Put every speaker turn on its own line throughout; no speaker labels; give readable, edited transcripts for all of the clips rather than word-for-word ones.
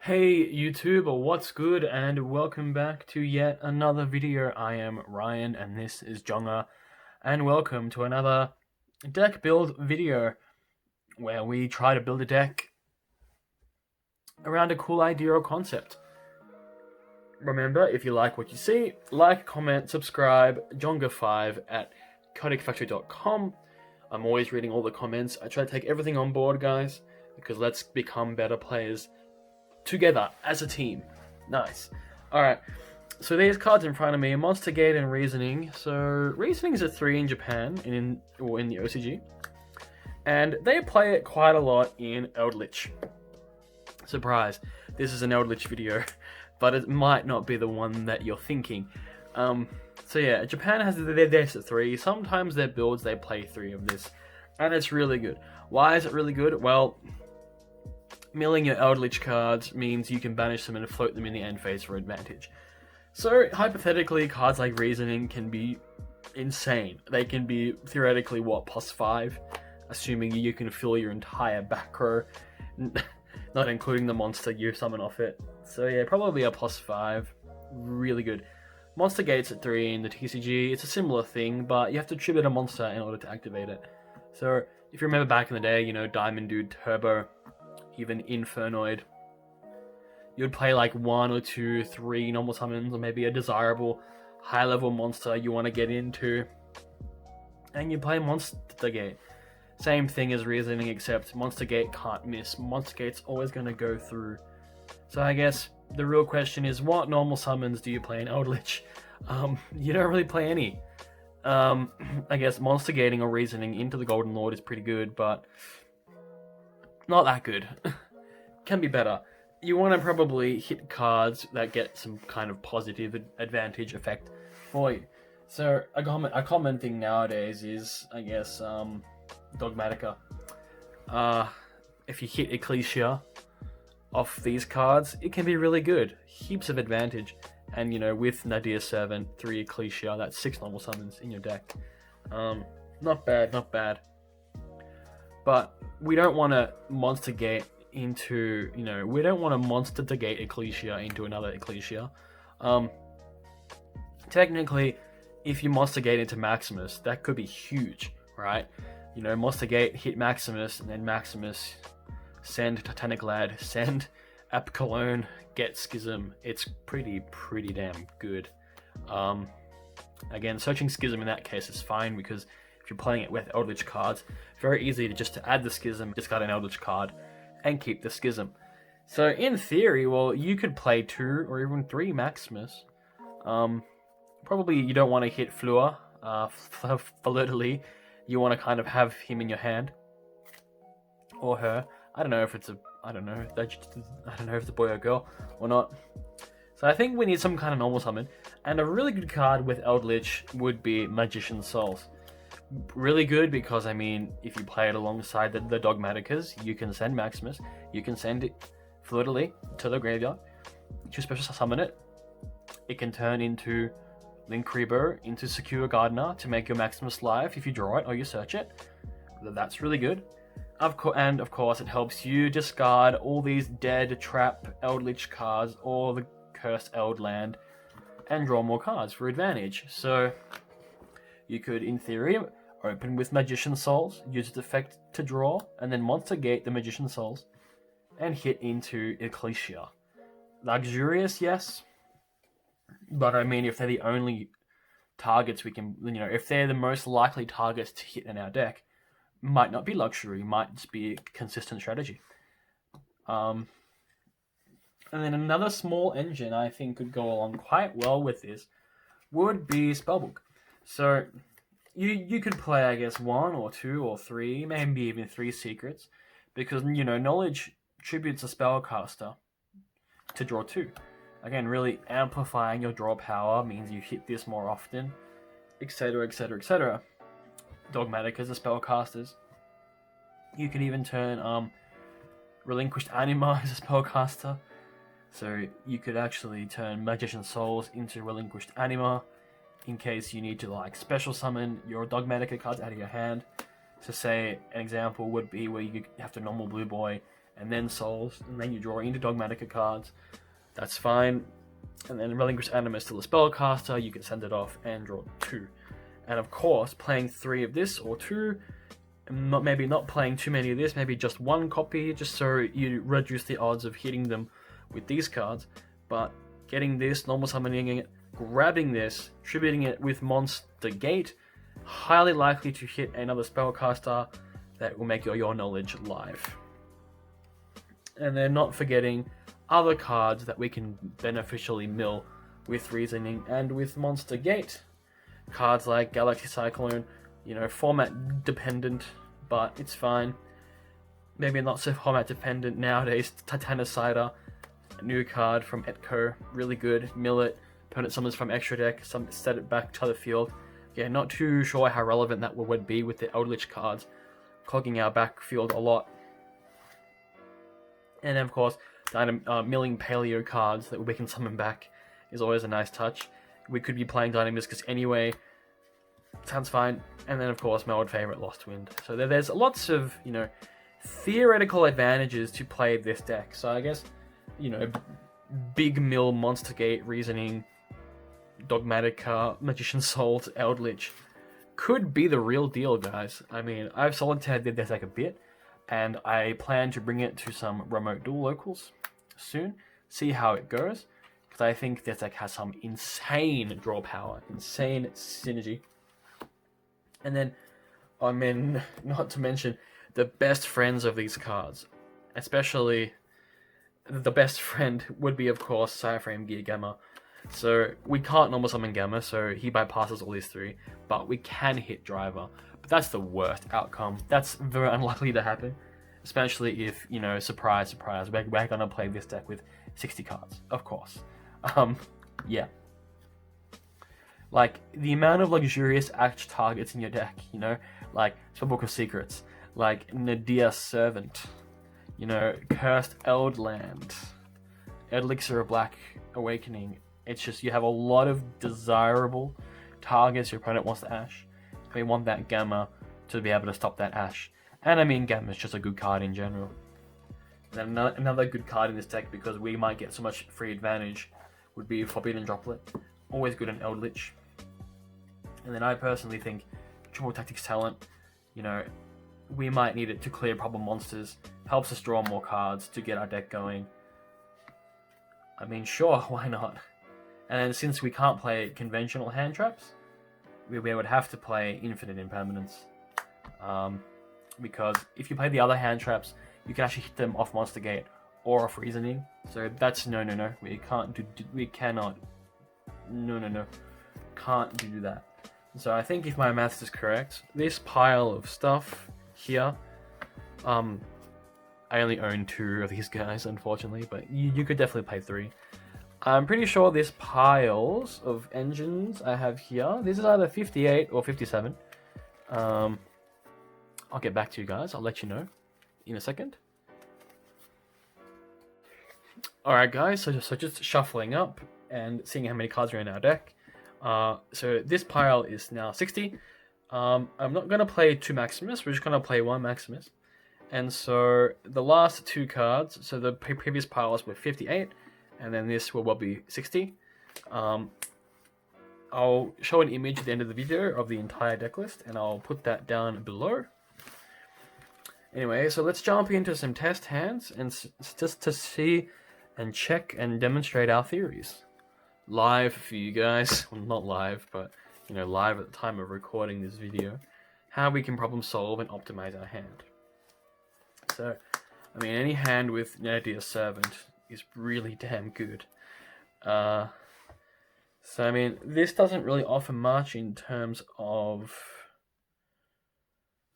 Hey YouTube, what's good, and welcome back to yet another video. I am Ryan and this is Jongaa, and welcome to another deck build video where we try to build a deck around a cool idea or concept. Remember, if you like what you see, like, comment, subscribe, Jongaa5 at Theorycrafting.com. I'm always reading all the comments. I try to take everything on board, guys, because let's become better players together as a team. Nice. Alright, so these cards in front of me are Monster Gate and Reasoning. So Reasoning is a 3 in Japan, in the OCG, and they play it quite a lot in Eldlich. Surprise, this is an Eldlich video, but it might not be the one that you're thinking. So yeah, Japan has their decks at 3. Sometimes their builds they play 3 of this, and it's really good. Why is it really good? Well, milling your Eldlich cards means you can banish them and float them in the end phase for advantage. So, hypothetically, cards like Reasoning can be insane. They can be, theoretically, +5, assuming you can fill your entire back row, not including the monster you summon off it. So yeah, probably a +5. Really good. Monster Gate's at 3 in the TCG. It's a similar thing, but you have to tribute a monster in order to activate it. So, if you remember back in the day, Diamond Dude Turbo, even Infernoid, you'd play like 1 or 2, 3 normal summons, or maybe a desirable high-level monster you want to get into, and you play Monster Gate. Same thing as Reasoning, except Monster Gate can't miss. Monster Gate's always going to go through. So I guess the real question is, what normal summons do you play in Eldlich? You don't really play any. I guess Monster Gating or Reasoning into the Golden Lord is pretty good, but not that good. Can be better. You want to probably hit cards that get some kind of positive advantage effect for you. So a common thing nowadays is, I guess, Dogmatika. If you hit Ecclesia off these cards, it can be really good. Heaps of advantage. And with Nadir Servant, 3 Ecclesia, that's 6 normal summons in your deck. Not bad, not bad. But we don't want to Monster Gate into, we don't want to Monster to Gate Ecclesia into another Ecclesia. Technically, if you Monster Gate into Maximus, that could be huge, right? Monster Gate, hit Maximus, and then Maximus, send Titanic Lad, send Apicalone, get Schism. It's pretty damn good. Again, searching Schism in that case is fine, because if you're playing it with Eldlich cards, very easy to add the Schism, discard an Eldlich card, and keep the Schism. So in theory, well, you could play 2 or even 3 Maximus. Probably you don't want to hit Fleur, Fleur-de-Lis. You want to kind of have him in your hand, or her. I don't know if it's a boy or girl or not. So I think we need some kind of normal summon, and a really good card with Eldlich would be Magician's Souls. Really good because, if you play it alongside the Dogmatikas, you can send Maximus, you can send it Fleur-de-Lis to the graveyard, to special summon it. It can turn into Linkreaper, into Secure Gardener to make your Maximus live if you draw it or you search it. That's really good. And of course, it helps you discard all these dead trap Eldlich cards or the cursed Eld land and draw more cards for advantage. So you could, in theory, open with Magician's Souls, use its effect to draw, and then Monster Gate the Magician's Souls, and hit into Ecclesia. Luxurious, yes, but if they're the only targets we can, if they're the most likely targets to hit in our deck, might not be luxury, might just be a consistent strategy. And then another small engine I think could go along quite well with this would be Spellbook. So you could play, I guess, 1 or 2 or 3, maybe even 3 secrets, because knowledge tributes a spellcaster to draw 2. Again, really amplifying your draw power means you hit this more often, etc, etc, etc. Dogmatikas are spellcasters. You can even turn Relinquished Anima as a spellcaster. So you could actually turn Magician's Souls into Relinquished Anima in case you need to special summon your Dogmatika cards out of your hand. So say an example would be where you have to normal Blue Boy and then souls, and then you draw into Dogmatika cards. That's fine. And then Relinquish Animus to the spellcaster, you can send it off and draw 2. And of course, playing 3 of this or 2, maybe not playing too many of this, maybe just 1 copy, just so you reduce the odds of hitting them with these cards. But getting this, normal summoning it, grabbing this, tributing it with Monster Gate, highly likely to hit another spellcaster that will make your knowledge live. And then not forgetting other cards that we can beneficially mill with Reasoning and with Monster Gate. Cards like Galaxy Cyclone, format dependent, but it's fine. Maybe not so format dependent nowadays. Titanicider, a new card from EliteYGO, really good. Mill it, opponent summons from extra deck, set it back to the field. Yeah, not too sure how relevant that would be with the Eldlich cards, clogging our backfield a lot. And then of course, milling Paleo cards that we can summon back is always a nice touch. We could be playing Dynamiscus anyway, sounds fine. And then of course my old favorite, Lost Wind. So there's lots of theoretical advantages to play this deck. So I guess big mill Monster Gate, Reasoning, Dogmatika, Magician's Soul, Eldlich could be the real deal, guys. I mean, I've solitared this deck a bit, and I plan to bring it to some remote dual locals soon, see how it goes, because I think this deck has some insane draw power, insane synergy. And then, I mean, not to mention the best friends of these cards, especially the best friend would be, of course, Cyframe Gear Gamma. So we can't normal summon Gamma, so he bypasses all these 3, but we can hit Driver. But that's the worst outcome. That's very unlikely to happen, especially if, surprise, surprise, we're gonna play this deck with 60 cards, of course. Yeah. Like, the amount of luxurious act targets in your deck, like Spellbook of Secrets, like Nadir Servant, Cursed Eldland, Elixir of Black Awakening. It's just, you have a lot of desirable targets your opponent wants to Ash. We want that Gamma to be able to stop that Ash. And I mean, Gamma is just a good card in general. And then another good card in this deck, because we might get so much free advantage, would be Forbidden Droplet. Always good in Eldlich. And then I personally think Triple Tactics Talent, we might need it to clear problem monsters. Helps us draw more cards to get our deck going. I mean, sure, why not? And then since we can't play conventional hand traps, we would have to play Infinite Impermanence. Because if you play the other hand traps, you can actually hit them off Monster Gate or off Reasoning. So that's no. We can't can't do that. So I think if my maths is correct, this pile of stuff here, I only own 2 of these guys, unfortunately, but you could definitely play 3. I'm pretty sure this piles of engines I have here, this is either 58 or 57. I'll get back to you guys. I'll let you know in a second. Alright guys, so just shuffling up and seeing how many cards are in our deck. So this pile is now 60. I'm not going to play 2 Maximus, we're just going to play 1 Maximus. And so the last 2 cards, so the previous piles were 58, and then this will be 60. I'll show an image at the end of the video of the entire deck list, and I'll put that down below. Anyway, so let's jump into some test hands, and just to see and check and demonstrate our theories. Live for you guys, well, not live, but live at the time of recording this video, how we can problem solve and optimize our hand. So, I mean, any hand with Nadir Servant is really damn good. So, I mean, this doesn't really offer much in terms of...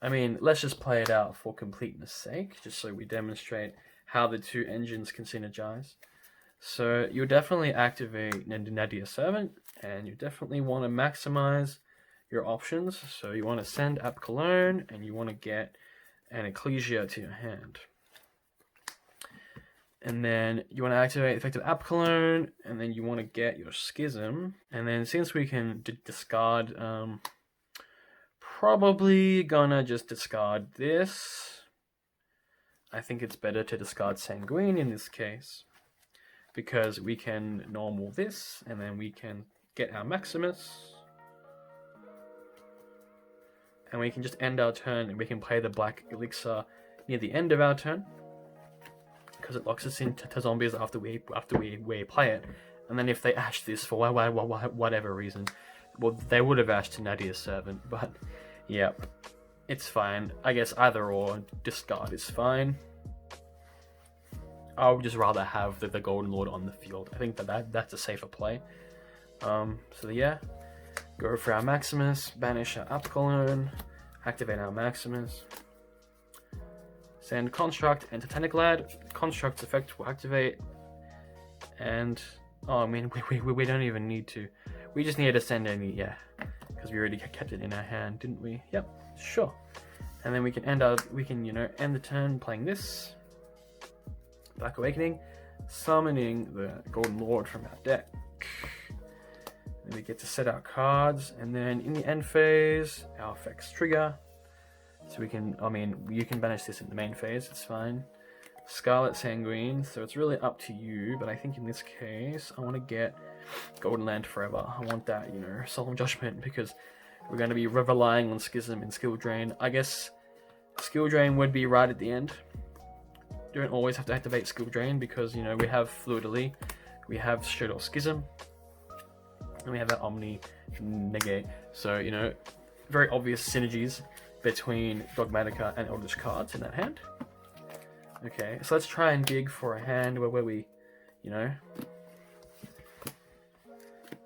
I mean, let's just play it out for completeness sake, just so we demonstrate how the 2 engines can synergize. So, you'll definitely activate Nadir Servant, and you definitely want to maximize your options. So, you want to send App Cologne, and you want to get an Ecclesia to your hand. And then you want to activate effective App Cologne, and then you want to get your Schism. And then since we can discard, probably gonna just discard this. I think it's better to discard Sanguine in this case, because we can normal this, and then we can get our Maximus, and we can just end our turn, and we can play the black elixir near the end of our turn, because it locks us into zombies after we play it. And then if they ash this for whatever reason, well, they would have ashed Nadia's Servant, but yeah, it's fine. I guess either or, discard is fine. I would just rather have the Golden Lord on the field. I think that's a safer play. So yeah, go for our Maximus, banish our Apcolone, activate our Maximus, send Construct and Titanic Lad. Construct's effect will activate, and oh, I mean, we don't even need to. We just need to send any, yeah, because we already kept it in our hand, didn't we? Yep, sure. And then we can end the turn playing this Black Awakening, summoning the Golden Lord from our deck. Then we get to set our cards, and then in the end phase, our effects trigger. So we can, I mean, you can banish this in the main phase, it's fine. Scarlet Sanguine, so it's really up to you, but I think in this case, I want to get Golden Land Forever. I want that, Solemn Judgment, because we're going to be relying on Schism and Skill Drain. I guess Skill Drain would be right at the end. You don't always have to activate Skill Drain, because, we have Fluidly, we have Shadow Schism, and we have that Omni Negate. So, very obvious synergies between Dogmatika and Eldlich cards in that hand. Okay, so let's try and dig for a hand where we,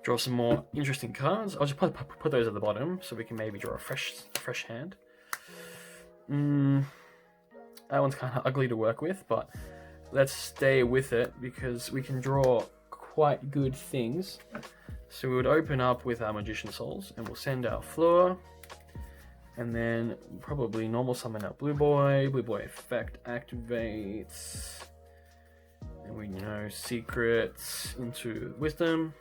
draw some more interesting cards. I'll just put those at the bottom so we can maybe draw a fresh hand. That one's kind of ugly to work with, but let's stay with it because we can draw quite good things. So we would open up with our Magician Souls, and we'll send our Fleur, and then probably normal summon our Blue Boy. Blue Boy effect activates, and we secrets into Wisdom,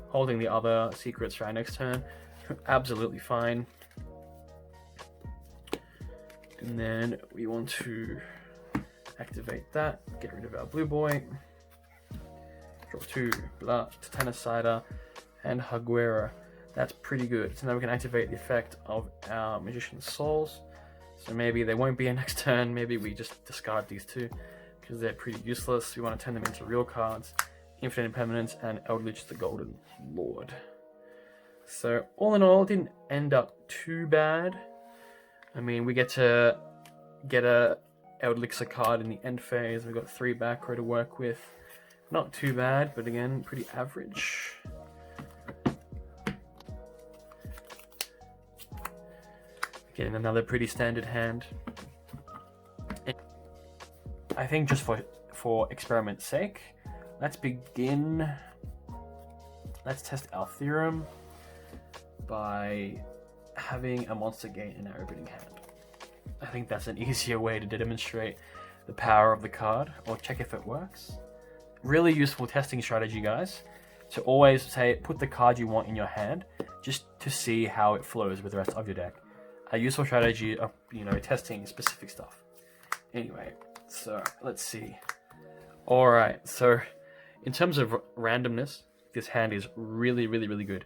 holding the other secrets for our next turn. Absolutely fine. And then we want to activate that, get rid of our Blue Boy, draw 2 Titanicider and Haguera. That's pretty good. So now we can activate the effect of our Magician's Souls. So maybe they won't be a next turn. Maybe we just discard these two because they're pretty useless. We want to turn them into real cards. Infinite Impermanence and Eldlich the Golden Lord. So all in all, it didn't end up too bad. I mean, we get to get a Eldlich card in the end phase. We've got 3 back row to work with. Not too bad, but again, pretty average. Getting another pretty standard hand. I think just for experiment's sake, let's begin. Let's test our theorem by having a monster gate in our opening hand. I think that's an easier way to demonstrate the power of the card, or check if it works. Really useful testing strategy, guys, to always put the card you want in your hand just to see how it flows with the rest of your deck. A useful strategy of testing specific stuff. Anyway, so let's see. Alright, so in terms of randomness, this hand is really good.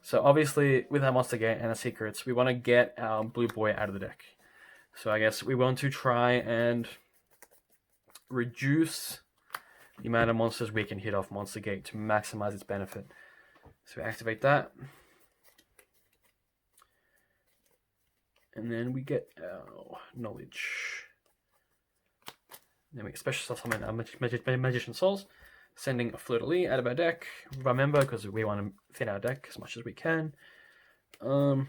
So obviously with our Monster Gate and our secrets, we want to get our Blue Boy out of the deck. So I guess we want to try and reduce the amount of monsters we can hit off Monster Gate to maximize its benefit. So we activate that. And then we get our Knowledge. Then we special summon our Magician Souls, sending a Fleur-de-Lis out of our deck. Remember, because we want to thin our deck as much as we can. So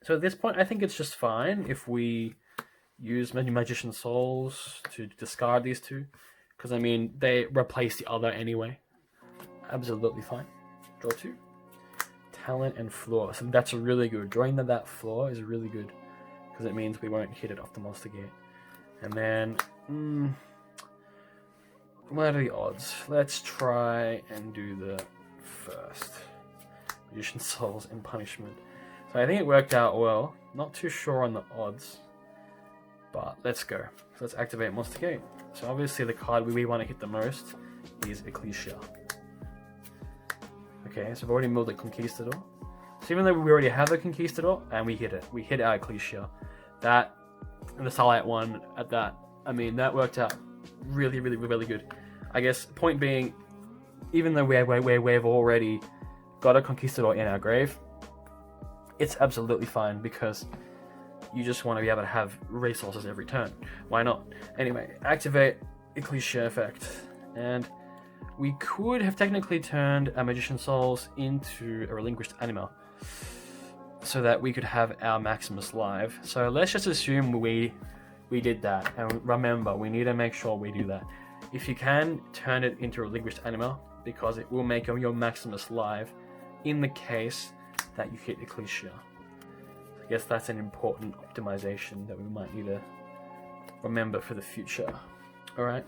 at this point, I think it's just fine if we use Magician Souls to discard these two. Because, I mean, they replace the other anyway. Absolutely fine. Draw 2. Talent and Floor. So that's really good. Drawing that floor is really good. Because it means we won't hit it off the Monster Gate. And then, what are the odds? Let's try and do the first. Magician Souls and Punishment. So I think it worked out well. Not too sure on the odds. But let's go. So let's activate Monster Gate. So obviously the card we want to hit the most is Ecclesia. Okay, so we've already milled the Conquistador. So even though we already have a Conquistador, and we hit it. We hit our Ecclesia. That, and the Starlight one at that, I mean, that worked out really, really, really good. I guess, point being, even though we've already got a Conquistador in our grave, it's absolutely fine because you just want to be able to have resources every turn. Why not? Anyway, activate Ecclesia effect. And we could have technically turned our Magician Souls into a relinquished animal so that we could have our Maximus live. So let's just assume we did that. And remember, we need to make sure we do that. If you can, turn it into a relinquished animal because it will make your Maximus live in the case that you hit Ecclesia. I guess that's an important optimization that we might need to remember for the future. Alright,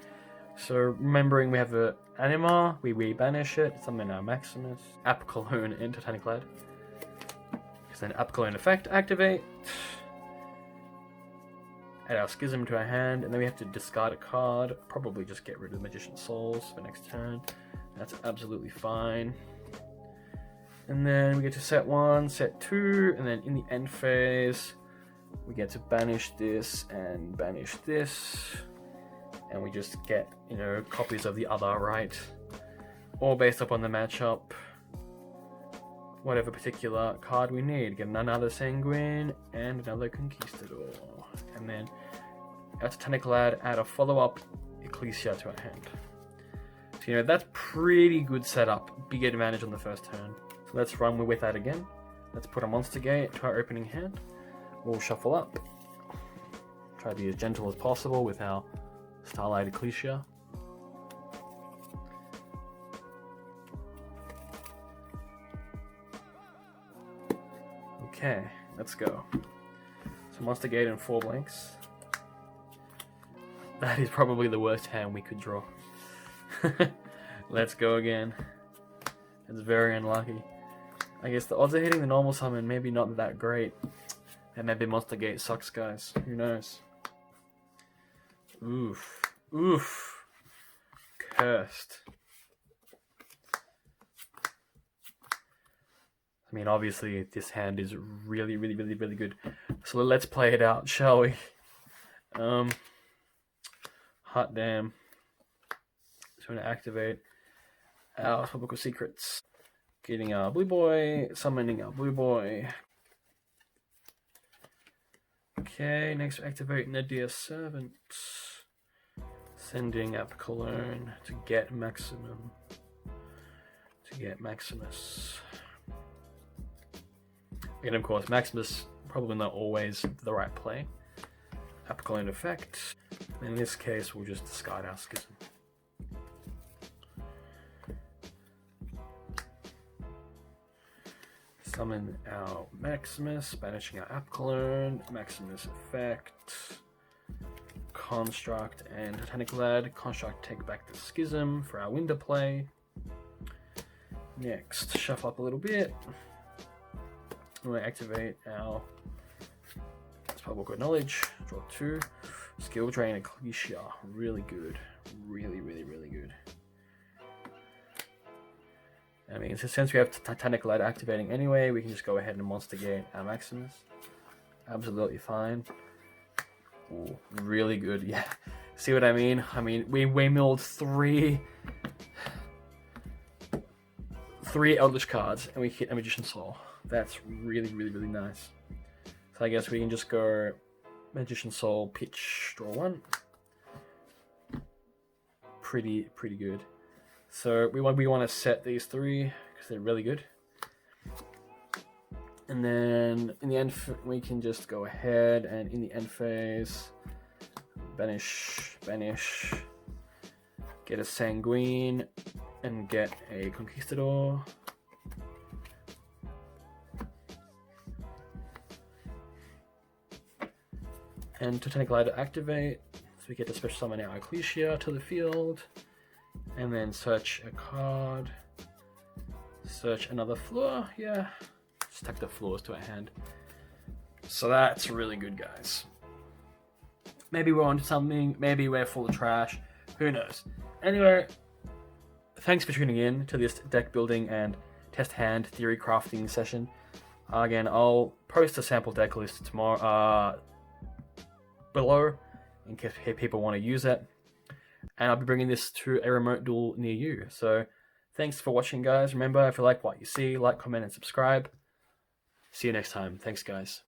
so remembering we have an anima, we banish it, summon our Maximus, Apocalone and Titanic Lad. Then Apocalone effect activate, add our Schism to our hand, and then we have to discard a card, probably just get rid of Magician Souls for next turn. That's absolutely fine. And then we get to set 1, set 2, and then in the end phase, we get to banish this and banish this. And we just get, you know, copies of the other, right? All based upon the matchup. Whatever particular card we need. Get another Sanguine and another Conquistador. And then our Titanic Lad, add a follow-up Ecclesia to our hand. So, you know, that's pretty good setup. Big advantage on the first turn. So let's run with that again. Let's put a Monster Gate to our opening hand. We'll shuffle up. Try to be as gentle as possible with our Starlight Ecclesia. Okay, let's go. So Monster Gate and 4 blanks. That is probably the worst hand we could draw. Let's go again. It's very unlucky. I guess the odds of hitting the normal summon maybe not that great. And maybe Monster Gate sucks, guys. Who knows? Oof. Oof. Cursed. I mean, obviously, this hand is really, really, really, really good. So let's play it out, shall we? Hot damn. So I'm going to activate our Book of Secrets. Getting our blue boy, summoning our blue boy. Okay, next we activate Nadir Servant. Sending Apocalone to get Maximum. To get Maximus. And of course, Maximus probably not always the right play. Apocalone effect. In this case, we'll just discard our Schism. Summon our Maximus, banishing our Apocalone, Maximus effect, Construct and Titanic Lad. Construct take back the Schism for our winter play. Next, shuffle up a little bit. We'll activate our Public Knowledge, draw 2. Skill Drain Ecclesia, really good. Really, really, really good. I mean, since we have Titanic Lad activating anyway, we can just go ahead and Monster Gate our Maximus. Absolutely fine. Ooh, really good, yeah. See what I mean? I mean, we milled three Eldlich cards, and we hit a Magician Soul. That's really, really, really nice. So I guess we can just go Magician Soul, pitch, draw 1. Pretty good. So we want to set these 3 because they're really good. And then in the end, we can just go ahead and in the end phase, banish, get a Sanguine, and get a Conquistador. And Titanic Glider activate, so we get to special summon our Ecclesia to the field, and then search a card, search another floor, yeah, stack the floors to our hand. So that's really good, guys. maybe we're onto something, maybe we're full of trash, who knows. Anyway, thanks for tuning in to this deck building and test hand theory crafting session. Again, I'll post a sample deck list tomorrow below in case people want to use it. And I'll be bringing this to a remote duel near you. So thanks for watching, guys. Remember, if you like what you see, like, comment, and subscribe. See you next time. Thanks, guys.